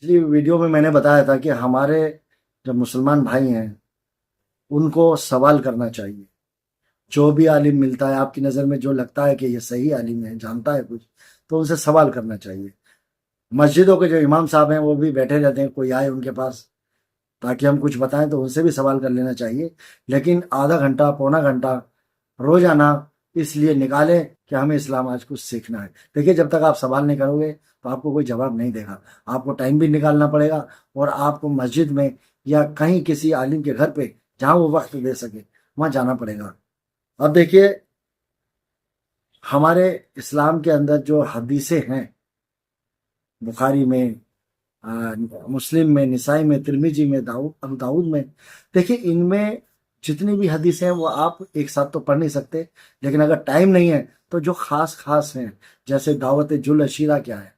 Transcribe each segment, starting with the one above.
پچھلی ویڈیو میں نے بتایا تھا کہ ہمارے جو مسلمان بھائی ہیں ان کو سوال کرنا چاہیے. جو بھی عالم ملتا ہے آپ کی نظر میں جو لگتا ہے کہ یہ صحیح عالم ہے، جانتا ہے کچھ، تو ان سے سوال کرنا چاہیے. مسجدوں کے جو امام صاحب ہیں وہ بھی بیٹھے رہتے ہیں، کوئی آئے ان کے پاس تاکہ ہم کچھ بتائیں تو ان سے بھی سوال کر لینا چاہیے. لیکن آدھا گھنٹہ پونا گھنٹہ روزانہ اس لیے نکالیں کہ ہمیں اسلام آج کچھ سیکھنا ہے. دیکھیے، جب تک آپ سوال نہیں کرو گے تو آپ کو کوئی جواب نہیں دے گا. آپ کو ٹائم بھی نکالنا پڑے گا اور آپ کو مسجد میں یا کہیں کسی عالم کے گھر پہ جہاں وہ وقت دے سکے وہاں جانا پڑے گا. اب دیکھیے، ہمارے اسلام کے اندر جو حدیثیں ہیں، بخاری میں، مسلم میں، نسائی میں، ترمذی میں، ابو داؤد میں، دیکھیے ان میں جتنی بھی حدیثیں ہیں وہ آپ ایک ساتھ تو پڑھ نہیں سکتے. لیکن اگر ٹائم نہیں ہے تو جو خاص خاص ہیں، جیسے دعوت جل اشیرہ کیا ہے،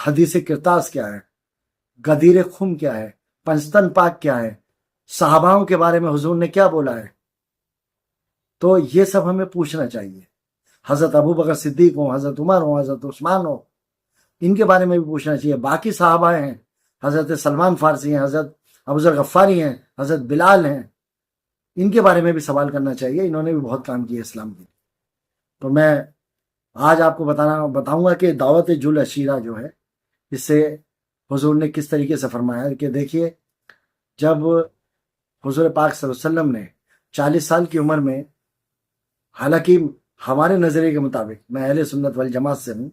حدیث کرتاس کیا ہے، غدیر خم کیا ہے، پنجتن پاک کیا ہے، صحاباؤں کے بارے میں حضور نے کیا بولا ہے، تو یہ سب ہمیں پوچھنا چاہیے. حضرت ابو بکر صدیق ہوں، حضرت عمر ہوں، حضرت عثمان ہوں، ان کے بارے میں بھی پوچھنا چاہیے. باقی صحابہ ہیں، حضرت سلمان فارسی ہیں، حضرت ابوذر غفاری ہیں، حضرت بلال ہیں، ان کے بارے میں بھی سوال کرنا چاہیے. انہوں نے بھی بہت کام کیا اسلام کے. تو میں آج آپ کو بتاؤں گا کہ دعوت جل اشیرہ جو ہے، اس سے حضور نے کس طریقے سے فرمایا. کہ دیکھیے، جب حضور پاک صلی اللہ علیہ وسلم نے 40 سال کی عمر میں، حالانکہ ہمارے نظریے کے مطابق، میں اہل سنت والجماعت سے ہوں،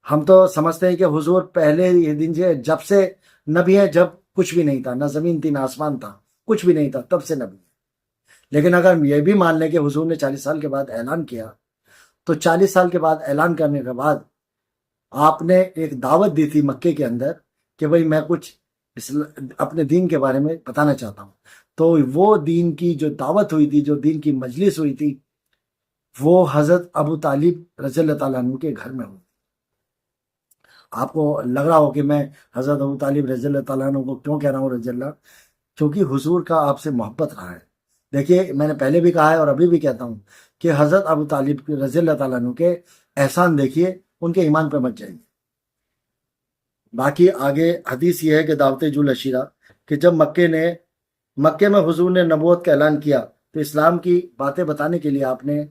ہم تو سمجھتے ہیں کہ حضور پہلے یہ دن جب سے نبی ہے، جب کچھ بھی نہیں تھا، نہ زمین تھی نہ آسمان تھا، کچھ بھی نہیں تھا، تب سے نبی ہے. لیکن اگر ہم یہ بھی مان لیں کہ حضور نے 40 سال کے بعد اعلان کیا، تو 40 سال کے بعد اعلان کرنے کے بعد آپ نے ایک دعوت دی تھی مکے کے اندر کہ بھئی میں کچھ اپنے دین کے بارے میں بتانا چاہتا ہوں. تو وہ دین کی جو دعوت ہوئی تھی، جو دین کی مجلس ہوئی تھی، وہ حضرت ابو طالب رضی اللہ تعالیٰ عنہ کے گھر میں ہوئی. آپ کو لگ رہا ہو کہ میں حضرت ابو طالب رضی اللہ تعالیٰ عنہ کو کیوں کہہ رہا ہوں رضی اللہ، کیونکہ حضور کا آپ سے محبت رہا ہے. دیکھیے، میں نے پہلے بھی کہا ہے اور ابھی بھی کہتا ہوں کہ حضرت ابو طالب رضی اللہ تعالیٰ عنہ کے احسان دیکھیے، ان کے ایمان پہ مت جائیے. باقی آگے حدیث یہ ہے کہ دعوت جل اشیرہ، کہ جب مکے میں حضور نے نبوت کا اعلان کیا تو اسلام کی باتیں بتانے کے لیے آپ نے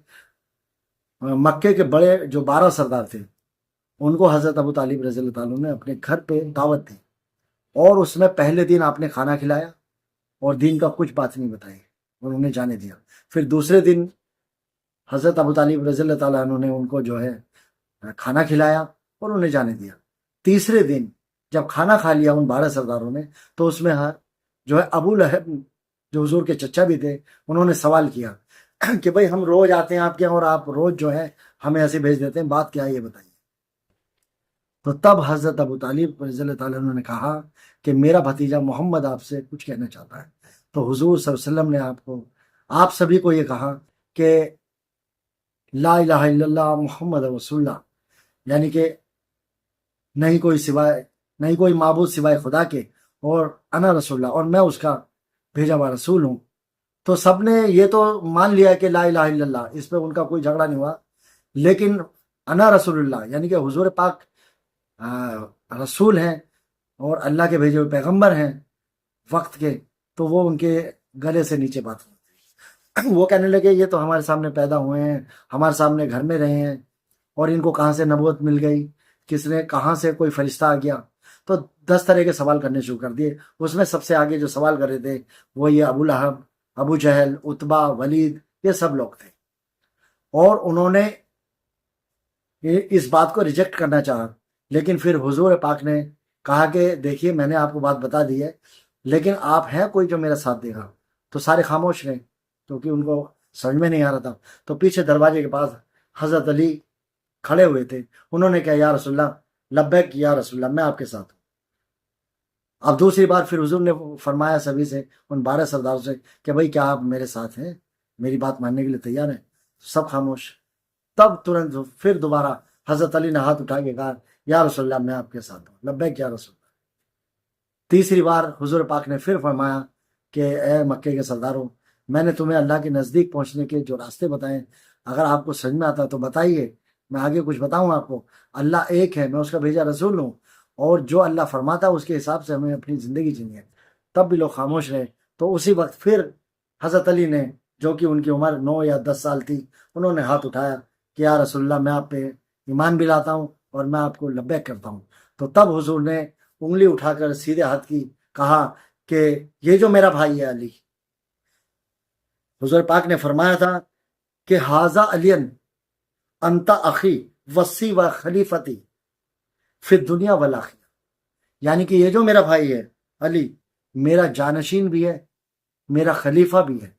مکے کے بڑے جو 12 سردار تھے ان کو حضرت ابو طالب رضی اللہ تعالیٰ نے اپنے گھر پہ دعوت دی. اور اس میں پہلے دن آپ نے کھانا کھلایا اور دین کا کچھ بات نہیں بتائی اور انہیں جانے دیا. پھر دوسرے دن حضرت ابو طالب رضی اللہ تعالیٰ عنہ نے ان کو جو ہے کھانا کھلایا اور انہیں جانے دیا. تیسرے دن جب کھانا کھا لیا ان 12 سرداروں نے، تو اس میں جو ہے ابو لہب، جو حضور کے چچا بھی تھے، انہوں نے سوال کیا کہ بھئی ہم روز آتے ہیں آپ کے یہاں اور آپ روز جو ہے ہمیں ایسے بھیج دیتے ہیں، بات کیا ہے یہ بتائیے. تو تب حضرت ابو طالب رضی اللہ تعالیٰ عنہ نے کہا کہ میرا بھتیجا محمد آپ سے کچھ کہنا چاہتا ہے. تو حضور صلی اللہ علیہ وسلم نے آپ سبھی کو یہ کہا کہ لا الہ الا اللہ محمد رسول اللہ، یعنی کہ نہیں کوئی معبود سوائے خدا کے، اور انا رسول اللہ، اور میں اس کا بھیجا ہوا رسول ہوں. تو سب نے یہ تو مان لیا کہ لا الہ الا اللہ، اس پہ ان کا کوئی جھگڑا نہیں ہوا. لیکن انا رسول اللہ، یعنی کہ حضور پاک رسول ہیں اور اللہ کے بھیجے ہوئے پیغمبر ہیں وقت کے، تو وہ ان کے گلے سے نیچے بات ہوتی. وہ کہنے لگے یہ تو ہمارے سامنے پیدا ہوئے ہیں، ہمارے سامنے گھر میں رہے ہیں، اور ان کو کہاں سے نبوت مل گئی، کس نے، کہاں سے کوئی فرشتہ آ گیا. تو 10 طرح کے سوال کرنے شروع کر دیے. اس میں سب سے آگے جو سوال کر رہے تھے وہ یہ ابو لہب، ابو جہل، عتبہ، ولید، یہ سب لوگ تھے. اور انہوں نے اس بات کو ریجیکٹ کرنا چاہا. لیکن پھر حضور پاک نے کہا کہ دیکھیے، میں نے آپ کو بات بتا دی ہے، لیکن آپ ہیں کوئی جو میرا ساتھ دے گا. تو سارے خاموش رہے کیونکہ ان کو سمجھ میں نہیں آ رہا تھا. تو پیچھے دروازے کے پاس حضرت علی کھڑے ہوئے تھے. انہوں نے کہا یا رسول اللہ، لبیک یا رسول اللہ، میں آپ کے ساتھ ہوں. اب دوسری بار پھر حضور نے فرمایا سبھی سے، ان 12 سرداروں سے، کہ بھئی کیا آپ میرے ساتھ ہیں، میری بات ماننے کے لیے تیار ہیں؟ سب خاموش. تب ترنت پھر دوبارہ حضرت علی نے ہاتھ اٹھا کے کہا یا رسول اللہ، میں آپ کے ساتھ ہوں، لبیک یا رسول اللہ. تیسری بار حضور پاک نے پھر فرمایا کہ اے مکے کے سرداروں، میں نے تمہیں اللہ کے نزدیک پہنچنے کے جو راستے بتائے، اگر آپ کو سمجھ میں آتا تو بتائیے، میں آگے کچھ بتاؤں آپ کو. اللہ ایک ہے, میں اس کا بھیجا رسول ہوں, اور جو اللہ فرماتا ہے اس کے حساب سے ہمیں اپنی زندگی جینی ہے. تب بھی لوگ خاموش رہے. تو اسی وقت پھر حضرت علی نے, جو کہ ان کی عمر 9 یا 10 سال تھی, انہوں نے ہاتھ اٹھایا کہ یا رسول اللہ, میں آپ پہ ایمان بھی لاتا ہوں اور میں آپ کو لبیک کرتا ہوں. تو تب حضور نے انگلی اٹھا کر سیدھے ہاتھ کی کہا کہ یہ جو میرا بھائی ہے علی, حضور پاک نے فرمایا تھا کہ حاذا علی انت اخی وصی و خلیفتی فی الدنیا والآخرہ, یعنی کہ یہ جو میرا بھائی ہے علی, میرا جانشین بھی ہے, میرا خلیفہ بھی ہے.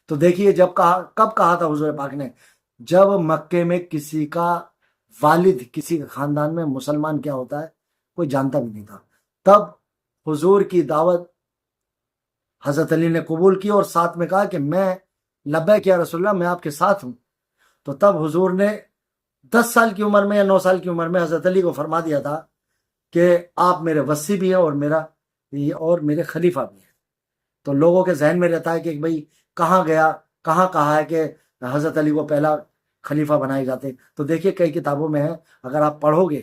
تو دیکھیے کب کہا تھا حضور پاک نے, جب مکے میں کسی کا والد, کسی کے خاندان میں مسلمان کیا ہوتا ہے کوئی جانتا بھی نہیں تھا. تب حضور کی دعوت حضرت علی نے قبول کی اور ساتھ میں کہا کہ میں لبیک یا رسول اللہ, میں آپ کے ساتھ ہوں. تو تب حضور نے 10 سال کی عمر میں یا 9 سال کی عمر میں حضرت علی کو فرما دیا تھا کہ آپ میرے وصی بھی ہیں اور میرے خلیفہ بھی ہیں. تو لوگوں کے ذہن میں رہتا ہے کہ بھئی کہاں گیا, کہاں کہا ہے کہ حضرت علی کو پہلا خلیفہ بنائے جاتے. تو دیکھیے کئی کتابوں میں ہے, اگر آپ پڑھو گے,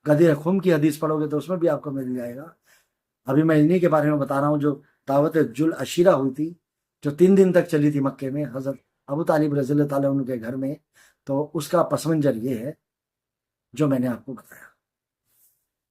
غدیر خم کی حدیث پڑھو گے تو اس میں بھی آپ کو مل جائے گا. ابھی میں انہی کے بارے میں بتا رہا ہوں جو دعوت جل عشیرہ ہوئی تھی, جو 3 دن تک چلی تھی مکے میں حضرت ابو طالب رضی اللہ تعالیٰ عنہ کے گھر میں. تو اس کا پس منظر یہ ہے جو میں نے آپ کو بتایا.